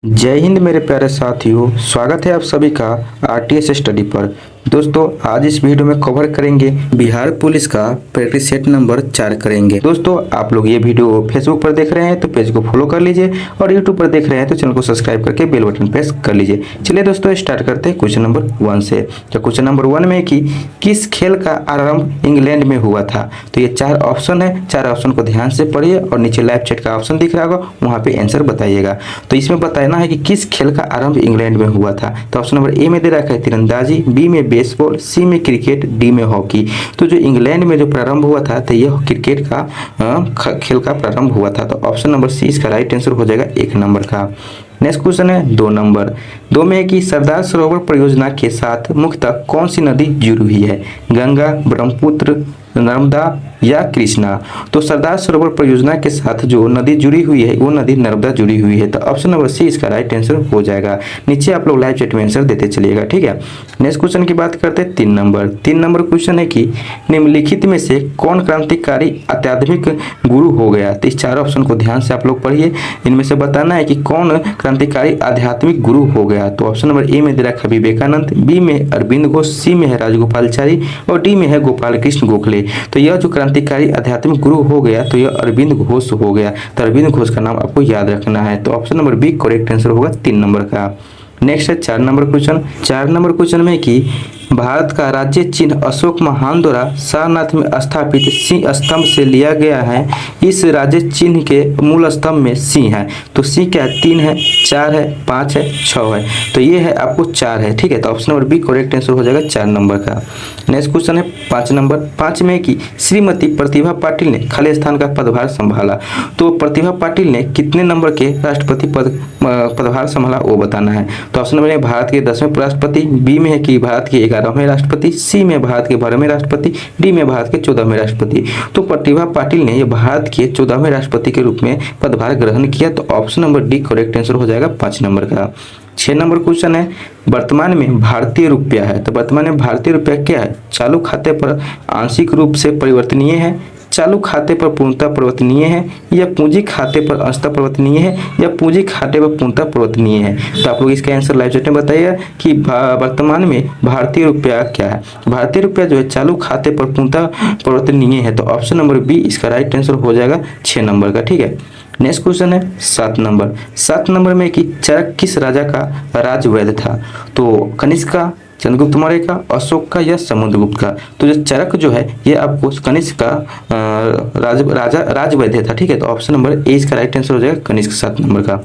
जय हिंद मेरे प्यारे साथियों, स्वागत है आप सभी का आरटीएस स्टडी पर। दोस्तों आज इस वीडियो में कवर करेंगे बिहार पुलिस का प्रैक्टिस सेट नंबर 4 करेंगे। दोस्तों आप लोग ये वीडियो फेसबुक पर देख रहे हैं तो पेज को फॉलो कर लीजिए और यूट्यूब पर देख रहे हैं तो चैनल को सब्सक्राइब करके बेल बटन प्रेस कर लीजिए। चलिए दोस्तों स्टार्ट करते हैं क्वेश्चन नंबर 1 से। तो क्वेश्चन नंबर 1 में कि किस खेल का आरंभ इंग्लैंड में हुआ था। तो ये 4 ऑप्शन है, 4 ऑप्शन को ध्यान से पढ़िए और नीचे लाइव चैट का ऑप्शन दिख रहा होगा, वहाँ पे आंसर बताइएगा। तो इसमें बताना है कि किस खेल का आरंभ इंग्लैंड में हुआ था। तो ऑप्शन नंबर ए में दे रखा है तीरंदाजी, बी में बेसबॉल, सी में क्रिकेट, डी में हॉकी। तो जो इंग्लैंड में जो प्रारंभ हुआ था तो यह क्रिकेट का खेल का प्रारंभ हुआ था। तो ऑप्शन नंबर सी इसका राइट आंसर हो जाएगा 1 नंबर का। नेक्स्ट क्वेश्चन है 2 नंबर 2 में है कि सरदार सरोवर परियोजना के साथ मुख्यतः कौन सी नदी जुड़ी हुई है। गंगा, ब्रह्मपुत्र, नर्मदा या कृष्णा। तो सरदार सरोवर परियोजना के साथ जो नदी जुड़ी हुई है वो नदी नर्मदा जुड़ी हुई है। तो ऑप्शन नंबर सी इसका राइट आंसर हो जाएगा। नीचे आप लोग लाइव चैट में आंसर देते चलिएगा, ठीक है। नेक्स्ट क्वेश्चन की बात करते हैं 3 नंबर 3 नंबर क्वेश्चन है कि निम्नलिखित में से कौन क्रांतिकारी आध्यात्मिक गुरु हो गया। तो इस 4 ऑप्शन को ध्यान से आप लोग पढ़िए। इनमें से बताना है कि कौन क्रांतिकारी आध्यात्मिक गुरु हो गया। तो ऑप्शन नंबर ए में दे रखा विवेकानंद, बी में अरविंद घोष, सी में है राजगोपालचारी और डी में है गोपाल कृष्ण गोखले। तो यह जो क्रांतिकारी आध्यात्मिक गुरु हो गया तो यह अरविंद घोष हो गया। तो अरविंद घोष का नाम आपको याद रखना है। तो option number B correct answer होगा 3 नंबर का। नेक्स्ट है 4 नंबर क्वेश्चन 4 नंबर क्वेश्चन में कि भारत का राज्य चिन्ह अशोक महान द्वारा सारनाथ में स्थापित सिंह स्तंभ से लिया गया है। इस राज्य चिन्ह के मूल स्तंभ में सिंह है। तो सिंह क्या है, 3 है, 4 है, 5 है, 6 है। तो ये है आपको 4 है, ठीक है। तो option number B correct answer हो जाएगा 4 नंबर का। नेक्स्ट क्वेश्चन है 5 नंबर 5 में कि श्रीमती प्रतिभा पाटिल ने खाली स्थान का पदभार संभाला। तो प्रतिभा पाटिल ने कितने नंबर के राष्ट्रपति पदभार संभाला वो बताना है। तो ऑप्शन नंबर ए भारत के 10वें राष्ट्रपति, बी में है कि भारत के 11वें राष्ट्रपति, सी में भारत के 12वें राष्ट्रपति, डी में भारत के 14वें राष्ट्रपति। तो प्रतिभा पाटिल ने ये भारत के 14वें राष्ट्रपति के रूप में पदभार ग्रहण किया। तो option number D correct answer हो जाएगा 5 नंबर का। 6 नंबर क्वेश्चन है वर्तमान में भारतीय रुपया है। तो वर्तमान में भारतीय रुपया क्या है, चालू खाते पर आंशिक रूप से परिवर्तनीय है, चालू खाते पर पूर्णतः परिवर्तनीय है, या पूंजी खाते पर अंशतः परिवर्तनीय है, या पूंजी खाते पर पूर्णतः परिवर्तनीय है। तो आप लोग इसका आंसर लाइव चैट में बताइए कि वर्तमान में भारतीय रुपया क्या है। भारतीय रुपया जो है चालू खाते पर पूर्णतः परिवर्तनीय है। तो ऑप्शन नंबर बी इसका राइट आंसर हो जाएगा 6 नंबर का, ठीक है। नेक्स्ट क्वेश्चन है 7 नंबर में कि चरक किस राजा का राजवैद्य था। तो कनिष्क का, चंद्रगुप्त मौर्य का, अशोक का या समुद्रगुप्त का। तो जो चरक जो है ये आपको कनिष्क का राजवैद्य था, ठीक है। तो ऑप्शन नंबर ए इसका राइट आंसर हो जाएगा कनिष्क 7 नंबर का।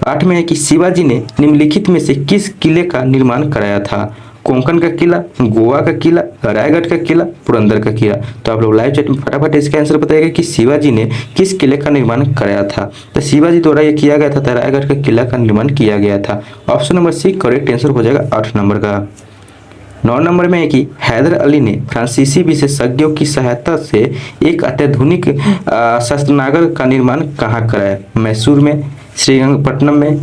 8 में है कि शिवाजी ने निम्नलिखित में से किस किले का निर्माण कराया था। कोंकण का किला, गोवा का किला, रायगढ़ का किला, पुरंदर का किला। तो आप लोग लाइव चैट में फटाफट इसका आंसर बताइएगा कि शिवाजी ने किस किले का निर्माण कराया था। तो शिवाजी द्वारा ये किया गया था तो रायगढ़ का किला का निर्माण किया गया था। Option number C correct answer हो जाएगा 8 नंबर का। 9 नंबर में है कि हैदर अली ने फ्रांसीसी विशेषज्ञों की सहायता से एक अत्याधुनिक शस्त्रनागर का निर्माण कहाँ कराया। मैसूर में, श्रीरंगपट्टनम में,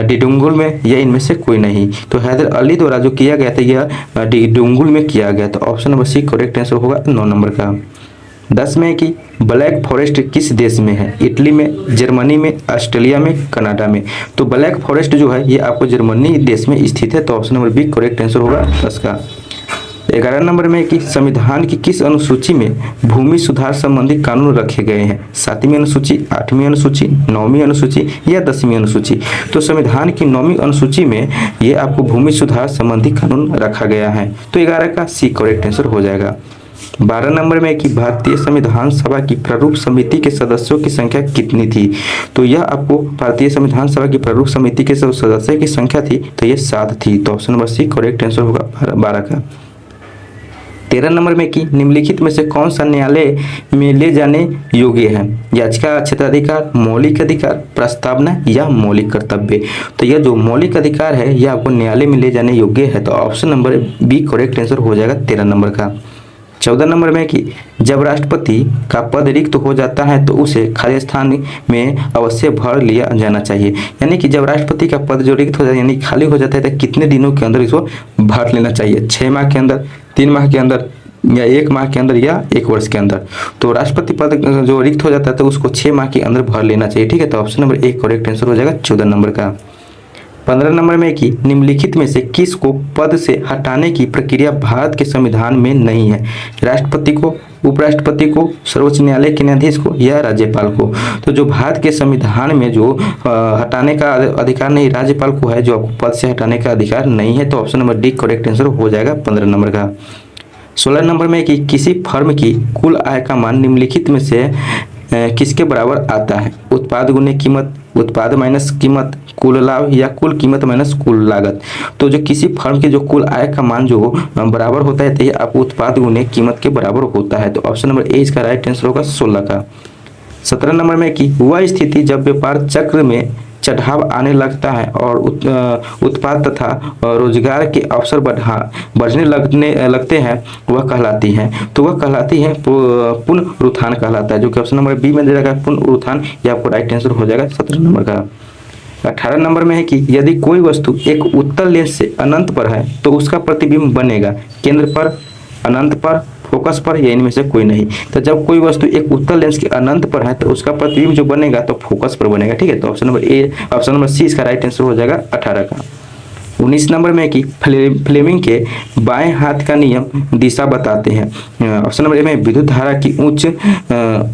डिडुंगुल में, या इनमें से कोई नहीं। तो हैदर अली द्वारा जो किया गया था यह डिडुंगुल में किया गया। तो option number C correct answer होगा 9 नंबर का। 10 में है कि ब्लैक फॉरेस्ट किस देश में है। इटली में, जर्मनी में, ऑस्ट्रेलिया में, कनाडा में। तो ब्लैक फॉरेस्ट जो है ये आपको जर्मनी देश में स्थित है। तो option number B correct answer होगा 10 का। 11 नंबर में कि संविधान की किस अनुसूची में भूमि सुधार संबंधी कानून रखे गए हैं। 7वीं अनुसूची, 8वीं अनुसूची, 9वीं अनुसूची या 10वीं अनुसूची। तो संविधान की 9वीं अनुसूची में ये आपको भूमि सुधार संबंधी कानून रखा गया है। तो 11 का सी करेक्ट आंसर हो जाएगा। 12 नंबर में कि भारतीय संविधान सभा की प्रारूप समिति के सदस्यों की संख्या कितनी थी। तो यह आपको भारतीय संविधान सभा की प्रारूप समिति के सदस्यों की संख्या थी तो यह 7 थी। तो option number C correct answer होगा 12 का। 13 नंबर में कि निम्नलिखित में से कौन सा न्यायालय में ले जाने योग्य है। याचिका क्षेत्राधिकार, मौलिक अधिकार, प्रस्तावना या मौलिक कर्तव्य। तो यह जो मौलिक अधिकार है यह आपको न्यायालय में ले जाने योग्य है। तो option number B correct answer हो जाएगा 13 नंबर का। 14 नंबर में कि जब राष्ट्रपति का पद रिक्त हो जाता है तो उसे खाली स्थान में अवश्य भर लिया जाना चाहिए। यानी कि जब राष्ट्रपति का पद जो रिक्त हो जाता है यानी खाली हो जाता है तो कितने दिनों के अंदर इसको भर लेना चाहिए। 6 माह के अंदर, 3 माह के अंदर या 1 माह के अंदर या 1 वर्ष के अंदर। तो राष्ट्रपति पद जो रिक्त हो जाता है तो उसको 6 माह के अंदर भर लेना चाहिए, ठीक है। तो ऑप्शन नंबर 1 करेक्ट आंसर हो जाएगा 14 नंबर का। 15 नंबर में कि निम्नलिखित में से किस को पद से हटाने की प्रक्रिया भारत के संविधान में नहीं है? राष्ट्रपति को, उपराष्ट्रपति को, सर्वोच्च न्यायालय के न्यायाधीश को या राज्यपाल को? तो जो भारत के संविधान में जो हटाने का अधिकार नहीं, राज्यपाल को है जो आपको पद से हटाने का अधिकार नहीं है। तो option number D correct answer हो जाएगा 15 नंबर का। 16 नंबर में कि किसी फर्म की कुल आय का मान निम्नलिखित में से किसके बराबर आता है? उत्पाद गुने कीमत, उत्पाद माइनस कीमत, कुल लाभ या कुल कीमत माइनस कुल लागत। तो जो किसी फर्म की जो कुल आय का मान जो बराबर होता है तो ये आपको उत्पाद गुने कीमत के बराबर होता है। तो ऑप्शन नंबर ए इसका राइट आंसर होगा 16 का। 17 नंबर में कि वह स्थिति जब व्यापार चक्र में चढ़ाव आने लगता है और उत्पाद तथा रोजगार के अवसर बढ़ने लगते हैं वह कहलाती है। तो वह कहलाती है पुनरुत्थान कहलाता है, जो कि ऑप्शन नंबर बी में दे रखा है पुनरुत्थान। ये आपको राइट आंसर हो जाएगा 17 नंबर का। 18 नंबर में है कि यदि कोई वस्तु एक उत्तल लेंस से अनंत पर है तो उसका प्रतिबिंब बनेगा केंद्र पर, अनंत पर, फोकस पर या इनमें से कोई नहीं। तो जब कोई वस्तु एक उत्तल लेंस के अनंत पर है तो उसका प्रतिबिंब जो बनेगा तो फोकस पर बनेगा, ठीक है। तो ऑप्शन नंबर सी इसका राइट आंसर हो जाएगा 18 का। 19 नंबर में कि फ्लेमिंग के बाएं हाथ का नियम दिशा बताते हैं। ऑप्शन नंबर ए में विद्युत धारा की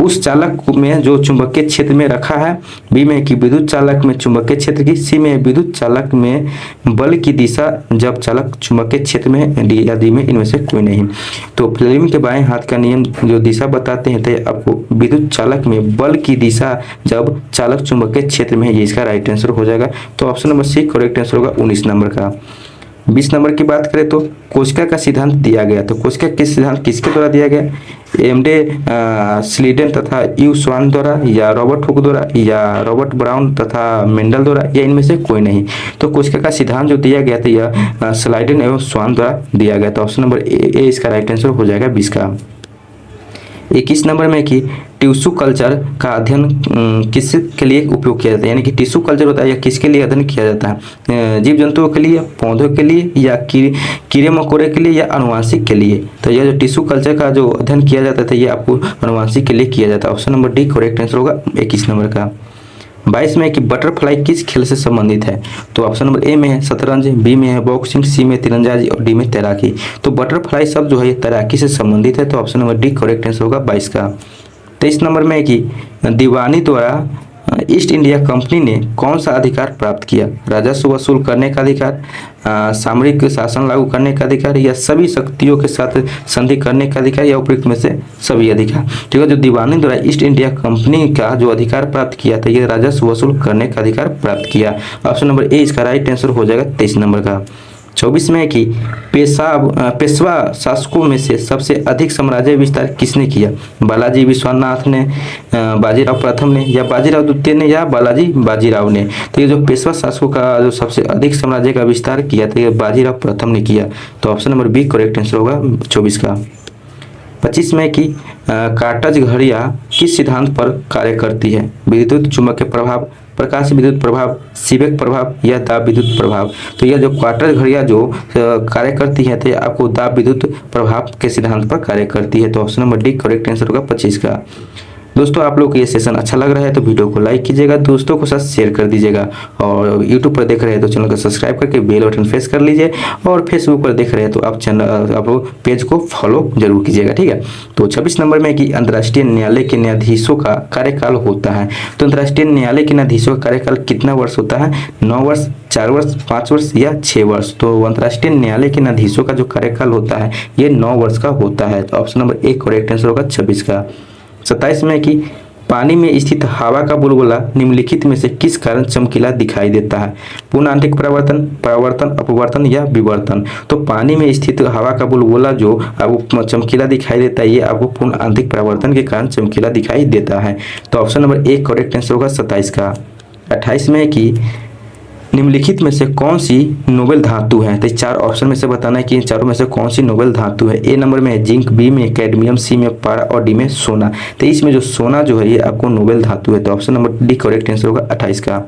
उस चालक में जो चुंबकीय क्षेत्र में रखा है, बी में कि विद्युत चालक में चुंबकीय क्षेत्र की, सी में विद्युत चालक में बल की दिशा जब चालक चुंबकीय क्षेत्र में, डी या डी में इनमें से कोई नहीं। तो फ्लेमिंग के बाएं हाथ का नियम जो दिशा बताते हैं तो आपको विद्युत चालक में बल की दिशा जब चालक चुंबकीय क्षेत्र में है, ये इसका राइट आंसर हो जाएगा। तो option number C correct answer होगा 19 नंबर का। 20 नंबर की बात करें तो कोशिका का सिद्धांत दिया गया। तो कोशिका के सिद्धांत किसके द्वारा दिया गया? एमडे स्लीडन तथा यू स्वान द्वारा या रॉबर्ट हुक द्वारा या रॉबर्ट ब्राउन तथा मेंडल द्वारा या इनमें से कोई नहीं। तो कोशिका का सिद्धांत जो दिया गया था यह स्लाइडन एवं स्वान द्वारा दिया गया था। ऑप्शन नंबर ए इसका राइट आंसर हो जाएगा 20 का। 21 नंबर में कि टिश्यू कल्चर का अध्ययन किसके लिए उपयोग किया जाता है? यानी कि टिश्यू कल्चर होता है या किसके लिए अध्ययन किया जाता है? जीव जंतुओं के लिए, पौधों के लिए या कीड़े मकोड़े के लिए या अनुवांशिक के लिए? तो यह जो टिश्यू कल्चर का जो अध्ययन किया जाता था ये आपको अनुवांशिक के लिए किया जाता है। Option number D correct answer होगा 21 नंबर का। 22 में कि बटरफ्लाई किस खेल से संबंधित है? तो ऑप्शन नंबर ए में है शतरंज, बी में है बॉक्सिंग, सी में तीरंदाजी और डी में तैराकी। तो बटरफ्लाई शब्द जो है ये तैराकी से संबंधित है। तो option number D correct answer होगा 22 का। 23 नंबर में है कि दीवानी द्वारा ईस्ट इंडिया कंपनी ने कौन सा अधिकार प्राप्त किया? राजस्व वसूल करने का अधिकार, सामरिक शासन लागू करने का अधिकार या सभी शक्तियों के साथ संधि करने का अधिकार या उपयुक्त में से सभी अधिकार? ठीक है, जो दीवानी द्वारा ईस्ट इंडिया कंपनी का जो अधिकार प्राप्त किया था ये राजस्व वसूल करने का अधिकार प्राप्त किया। ऑप्शन नंबर ए इसका राइट आंसर हो जाएगा 23 नंबर का। 24 में कि पेशवा शासकों में से सबसे अधिक साम्राज्य विस्तार किसने किया? बालाजी विश्वनाथ ने, बाजीराव प्रथम ने या बाजीराव द्वितीय ने या बालाजी बाजीराव ने? तो ये जो पेशवा शासकों का जो सबसे अधिक साम्राज्य का विस्तार किया था ये बाजीराव प्रथम ने किया। तो option number B correct answer होगा 24 का। 25 में कि कार्टज घड़ियां किस सिद्धांत पर कार्य करती है? विद्युत चुंबकीय प्रभाव, प्रकाश विद्युत प्रभाव, सीबेक प्रभाव या दाब विद्युत प्रभाव? तो यह जो क्वार्टर घड़ियां जो कार्य करती है तो ये आपको दाब विद्युत प्रभाव के सिद्धांत पर कार्य करती है। तो option number D correct answer होगा 25 का। दोस्तों आप लोग को ये सेशन अच्छा लग रहा है तो वीडियो को लाइक कीजिएगा, दोस्तों को साथ शेयर कर दीजिएगा और यूट्यूब पर देख रहे हैं तो चैनल को सब्सक्राइब करके बेल बटन प्रेस कर लीजिए और फेसबुक पर देख रहे हैं तो आप लोग पेज को फॉलो जरूर कीजिएगा, ठीक है। तो 26 नंबर में कि अंतर्राष्ट्रीय न्यायालय के न्यायाधीशों का कार्यकाल होता है। तो अंतर्राष्ट्रीय न्यायालय के न्यायाधीशों का कार्यकाल कितना वर्ष होता है? 9 वर्ष, 4 वर्ष, 5 वर्ष या 6 वर्ष? तो अंतर्राष्ट्रीय न्यायालय के न्यायाधीशों का जो कार्यकाल होता है ये 9 वर्ष का होता है। तो option number A correct answer होगा 26 का। 27 में कि पानी में स्थित हवा का बुलबुला निम्नलिखित में से किस कारण चमकीला दिखाई देता है? पूर्ण आंतरिक परावर्तन, परावर्तन, अपवर्तन या विवर्तन? तो पानी में स्थित हवा का बुलबुला जो आपको चमकीला दिखाई देता है ये आपको पूर्ण आंतरिक परावर्तन के कारण चमकीला दिखाई देता है। तो option number A correct answer होगा 27 का। 28 में कि निम्नलिखित में से कौन सी नोबेल धातु है? तो 4 ऑप्शन में से बताना है कि इन चारों में से कौन सी नोबेल धातु है। ए नंबर में जिंक, बी में कैडमियम, सी में पारा और डी में सोना। तो इसमें जो सोना जो है ये आपको नोबेल धातु है। तो option number D correct answer होगा 28 का।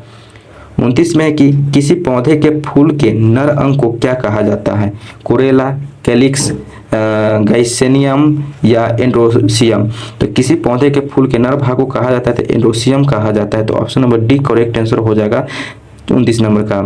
29 में कि किसी पौधे के फूल के नर अंग को क्या कहा जाता है? कोरेला, कैलिक्स, गाइसेनियम या एंड्रोसियम। तो किसी पौधे के फूल के नर भाग को कहा जाता है तो एंड्रोसियम कहा जाता है। तो option number D correct answer हो जाएगा 29 नंबर का।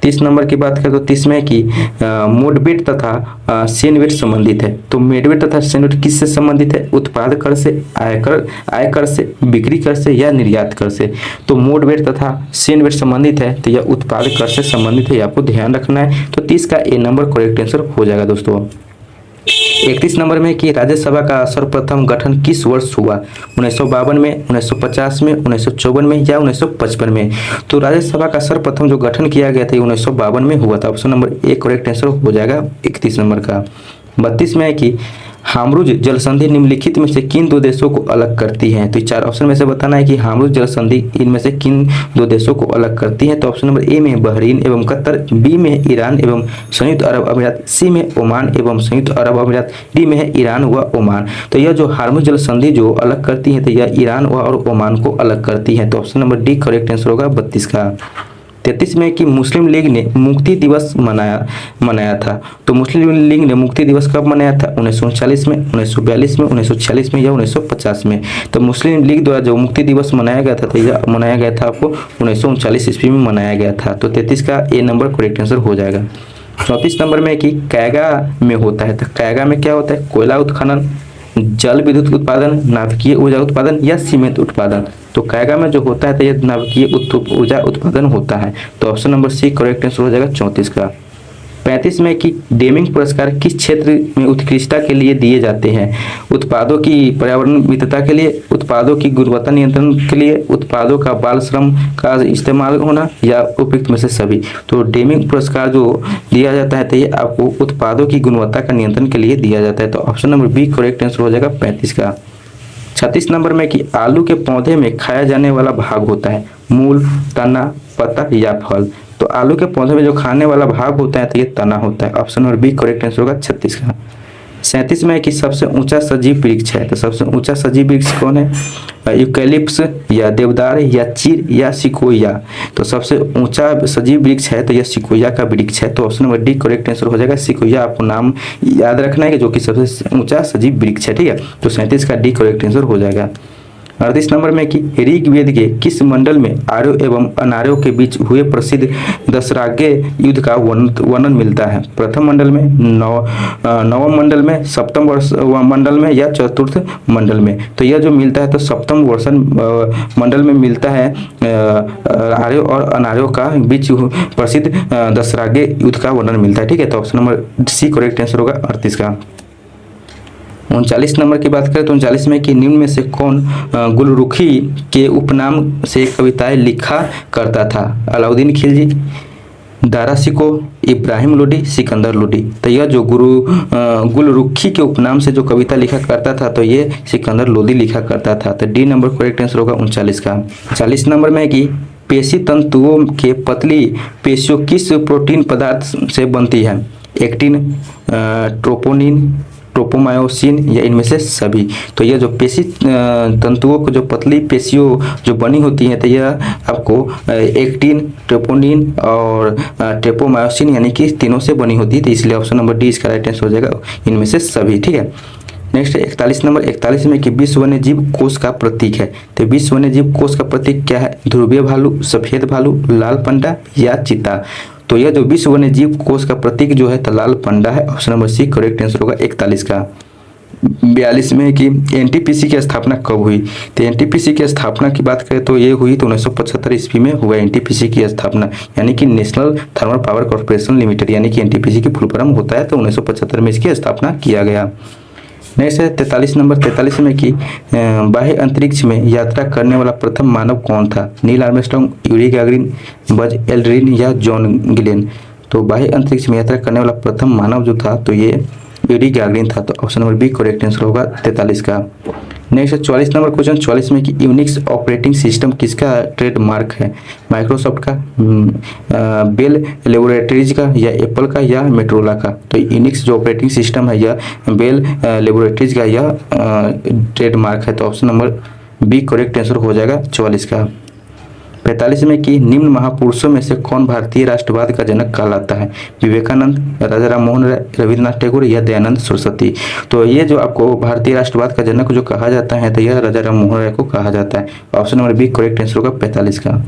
30 नंबर की बात करें तो 30 में कि मोडवेट तथा सेनवेट संबंधित है। तो मेडवेट तथा सेनवेट किससे संबंधित है? उत्पाद कर से, आय कर से, बिक्री कर से या निर्यात कर से। तो मोडवेट तथा सेनवेट संबंधित है तो यह उत्पाद कर से संबंधित है, आपको ध्यान रखना है। तो 30 का ए नंबर करेक्ट आंसर हो जाएगा दोस्तों। 31 नंबर में कि राज्यसभा का सर्वप्रथम गठन किस वर्ष हुआ? 1952 में, 1950 में, 1954 में या 1955 में। तो राज्यसभा का सर्वप्रथम जो गठन किया गया था 1952 में हुआ था। Option number A correct answer हो जाएगा 31 नंबर का। 32 में है कि हामरुज जल संधि निम्नलिखित में से किन दो देशों को अलग करती है? तो 4 ऑप्शन में से बताना है कि हामरुज जल संधि इनमें से किन दो देशों को अलग करती है। तो ऑप्शन नंबर ए में बहरीन एवं कतर, बी में ईरान एवं संयुक्त अरब अमीरात, सी में ओमान एवं संयुक्त अरब अमीरात, डी में है ईरान व ओमान। तो यह जो हार्मुज जल संधि जो अलग करती है तो यह ईरान व और ओमान को अलग करती है। तो option number D correct answer होगा 32 का। 33 में कि मुस्लिम लीग ने मुक्ति दिवस मनाया था। तो मुस्लिम लीग ने मुक्ति दिवस कब मनाया था? 1939 में, 1942 में, 1946 में या 1950 में। तो मुस्लिम लीग द्वारा जो मुक्ति दिवस मनाया गया था तो यह मनाया गया था आपको 1939 ईस्वी में मनाया गया था। तो 33 का ए नंबर करेक्ट आंसर हो जाएगा। 34 नंबर में कि कैगा में होता है। तो कैगा में क्या होता है? कोयला उत्खनन, जल विद्युत उत्पादन, नाभिकीय ऊर्जा उत्पादन या सीमेंट उत्पादन। तो कैगा में जो होता है तो यह नाभिकीय ऊर्जा उत्पादन होता है। तो option number C correct answer हो जाएगा 34 का। 35 में कि डेमिंग पुरस्कार किस क्षेत्र में उत्कृष्टता के लिए दिए जाते हैं? उत्पादों की पर्यावरण मित्रता के लिए, उत्पादों की गुणवत्ता नियंत्रण के लिए, उत्पादों का बाल श्रम का इस्तेमाल होना या उपयुक्त में से सभी। तो डेमिंग पुरस्कार जो दिया जाता है तो ये आपको उत्पादों की गुणवत्ता का नियंत्रण के लिए दिया जाता है। तो option number B correct answer हो जाएगा 35 का। 36 नंबर में कि आलू के पौधे में खाया जाने वाला भाग होता है मूल, तना, पत्ता या फल। तो आलू के पौधे में जो खाने वाला भाग होता है तो ये तना होता है। Option number B correct answer होगा 36 का। 37 में कि सबसे ऊंचा सजीव वृक्ष है। तो सबसे ऊंचा सजीव वृक्ष कौन है? यूकैलिप्स या देवदार या चीर या सिकोया। तो सबसे ऊंचा सजीव वृक्ष है तो यह सिकोया का वृक्ष है। तो option number D correct answer हो जाएगा सिकोया। आपको नाम याद रखना है कि जो कि सबसे ऊंचा सजीव वृक्ष है, ठीक है। तो 37 का डी करेक्ट आंसर हो जाएगा। 38 नंबर में कि ऋग्वेद के किस मंडल में आर्यों एवं अनार्यों के बीच हुए प्रसिद्ध दशराग्य युद्ध का वर्णन मिलता है? प्रथम मंडल में, नवम मंडल में, सप्तम मंडल में या चतुर्थ मंडल में। तो यह जो मिलता है तो सप्तम मंडल में मिलता है। आर्यों और अनार्यों का बीच प्रसिद्ध दशराग्य युद्ध का वर्णन मिलता है, ठीक है। तो option number C correct answer होगा 38 का। 39 नंबर की बात करें तो 39 में कि निम्न में से कौन गुलरुखी के उपनाम से कविताएं लिखा करता था? अलाउद्दीन खिलजी, दारा शिको, इब्राहिम लोदी, सिकंदर लोदी। तो यह जो गुलरुखी के उपनाम से जो कविता लिखा करता था तो ये सिकंदर लोदी लिखा करता था। तो डी नंबर करेक्ट आंसर होगा 39 का। 40 नंबर में कि पेशी तंतुओं के पतली पेशियों किस प्रोटीन पदार्थ से बनती है? एक्टिन, ट्रोपोनिन, ट्रोपोमायोसिन या इनमें से सभी। तो यह जो पेशी तंतुओं को जो पतली पेशियों जो बनी होती है तो यह आपको एक्टिन, ट्रोपोनिन और ट्रोपोमायोसिन यानी कि तीनों से बनी होती है। तो इसलिए ऑप्शन नंबर डी इसका राइट आंसर हो जाएगा इनमें से सभी, ठीक है। नेक्स्ट 41 नंबर 41 में कि विश्व वन्यजीव कोष का प्रतीक है। तो विश्व वन्यजीव कोष का प्रतीक क्या है? ध्रुवीय भालू, सफेद भालू, लाल पंडा या चीता। तो यह जो विश्व वन्यजीव कोष का प्रतीक जो है तो लाल पंडा है। Option number C correct answer होगा 41 का। 42 में कि एनटीपीसी की स्थापना कब हुई? तो एनटीपीसी की स्थापना की बात करें तो ये हुई तो 1975 ईस्वी में हुआ एनटीपीसी की स्थापना, यानी कि national thermal power corporation limited, यानी कि एनटीपीसी की फुल फॉर्म होता है। तो 1975 में इसकी स्थापना किया गया। नेक्स्ट है 43 नंबर 43 में कि बाह्य अंतरिक्ष में यात्रा करने वाला प्रथम मानव कौन था? Neil Armstrong, Yuri Gagarin, Buzz Aldrin या जॉन ग्लेन। तो बाह्य अंतरिक्ष में यात्रा करने वाला प्रथम मानव जो था तो ये यूरी गैगरिन था। तो option number B correct answer होगा 43 का। नेक्स्ट 44 नंबर क्वेश्चन 44 में कि यूनिक्स ऑपरेटिंग सिस्टम किसका ट्रेडमार्क है? माइक्रोसॉफ्ट का, बेल लेबोरेटरीज का या एप्पल का या मेट्रोला का। तो यूनिक्स जो ऑपरेटिंग सिस्टम है यह बेल लेबोरेटरीज का यह ट्रेडमार्क है। तो option number B correct answer हो जाएगा 44 का। 45 में कि निम्न महापुरुषों में से कौन भारतीय राष्ट्रवाद का जनक कहलाता है? विवेकानंद, राजा राम मोहन राय, रविन्द्रनाथ टैगोर या दयानंद सरस्वती। तो ये जो आपको भारतीय राष्ट्रवाद का जनक जो कहा जाता है तो यह राजा राम मोहन राय को कहा जाता है। Option number B correct answer होगा 45 का।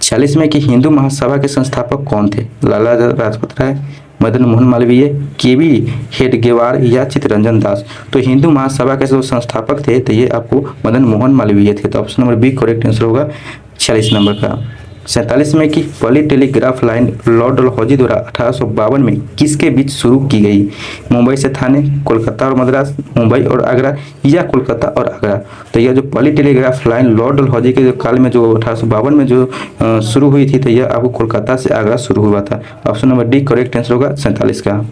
46 में कि हिंदू महासभा के संस्थापक कौन थे? लाला लाजपत राय, मदन मोहन मालवीय, केवी हेडगेवार या चित्तरंजन दास। तो हिंदू महासभा के जो संस्थापक थे तो ये आपको मदन मोहन मालवीय थे। तो option number B correct answer होगा 46 नंबर का। 47 में कि पहली टेलीग्राफ लाइन लॉर्ड डलहौजी द्वारा 1852 में किसके बीच शुरू की गई? मुंबई से थाने, कोलकाता और मद्रास, मुंबई और आगरा या कोलकाता और आगरा। तो यह जो पहली टेलीग्राफ लाइन लॉर्ड डलहौजी के जो काल में जो 1852 में जो शुरू हुई थी तो यह आपको कोलकाता से आगरा शुरू हुआ था। Option number D correct answer होगा 47 का।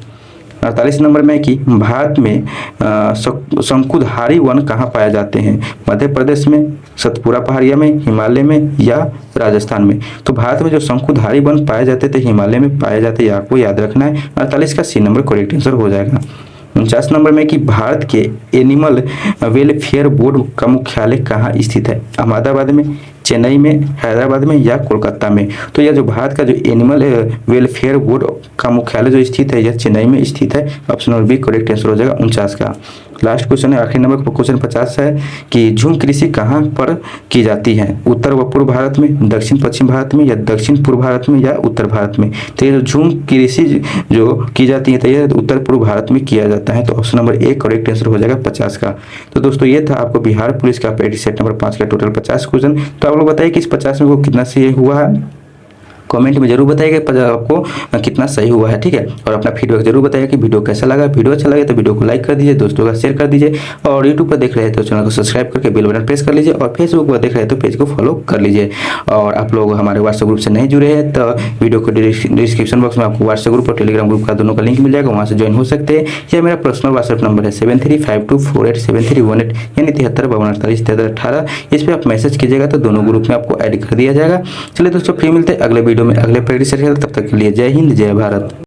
48 नंबर में कि भारत में शंकुधारी वन कहाँ पाए जाते हैं? मध्य प्रदेश में, सतपुरा पहाड़िया में, हिमालय में या राजस्थान में। तो भारत में जो शंकुधारी वन पाए जाते थे हिमालय में पाए जाते, ये आपको याद रखना है। 48 का सी नंबर करेक्ट आंसर हो जाएगा। 49 नंबर में कि भारत के एनिमल वेलफेयर बोर्ड का मुख्यालय कहाँ स्थित है? अहमदाबाद में, चेन्नई में, हैदराबाद में या कोलकाता में। तो यह जो भारत का जो एनिमल वेलफेयर बोर्ड का मुख्यालय जो स्थित है यह चेन्नई में स्थित है। Option number B correct answer हो जाएगा 49 का। लास्ट क्वेश्चन है, आखिरी नंबर क्वेश्चन 50 है कि झूम कृषि कहाँ पर की जाती है? उत्तर व पूर्व भारत में, दक्षिण पश्चिम भारत में या दक्षिण पूर्व भारत में या उत्तर भारत में। तो ये झूम कृषि जो की जाती है तो यह उत्तर पूर्व भारत में किया जाता है। तो option number A correct answer हो जाएगा 50 का। तो दोस्तों ये था आपको बिहार पुलिस का प्रैक्टिस सेट नंबर 5 का टोटल 50 क्वेश्चन। तो आप लोग बताइए कि इस 50 में वो कितना सही हुआ है, कमेंट में जरूर बताइएगा आपको कितना सही हुआ है, ठीक है। और अपना फीडबैक जरूर बताइए कि वीडियो कैसा लगा। वीडियो अच्छा लगे तो वीडियो को लाइक कर दीजिए, दोस्तों का शेयर कर दीजिए और यूट्यूब पर देख रहे हैं तो चैनल को सब्सक्राइब करके बेल बटन प्रेस कर लीजिए और फेसबुक पर देख रहे हैं तो पेज को फॉलो कर लीजिए। और आप लोग हमारे व्हाट्सएप ग्रुप से नहीं जुड़े हैं तो वीडियो को डिस्क्रिप्शन बॉक्स में आपको व्हाट्सएप ग्रुप और टेलीग्राम ग्रुप का दोनों का लिंक मिल जाएगा, वहाँ से ज्वाइन हो सकते हैं। यह मेरा पर्सनल व्हाट्सएप नंबर है 7352487318 यानी 7352487318। इस पर आप मैसेज कीजिएगा तो दोनों ग्रुप में आपको ऐड कर दिया जाएगा। चलिए दोस्तों फिर मिलते हैं अगले वीडियो में अगले प्रैक्टिस। तब तक के लिए जय हिंद, जय भारत।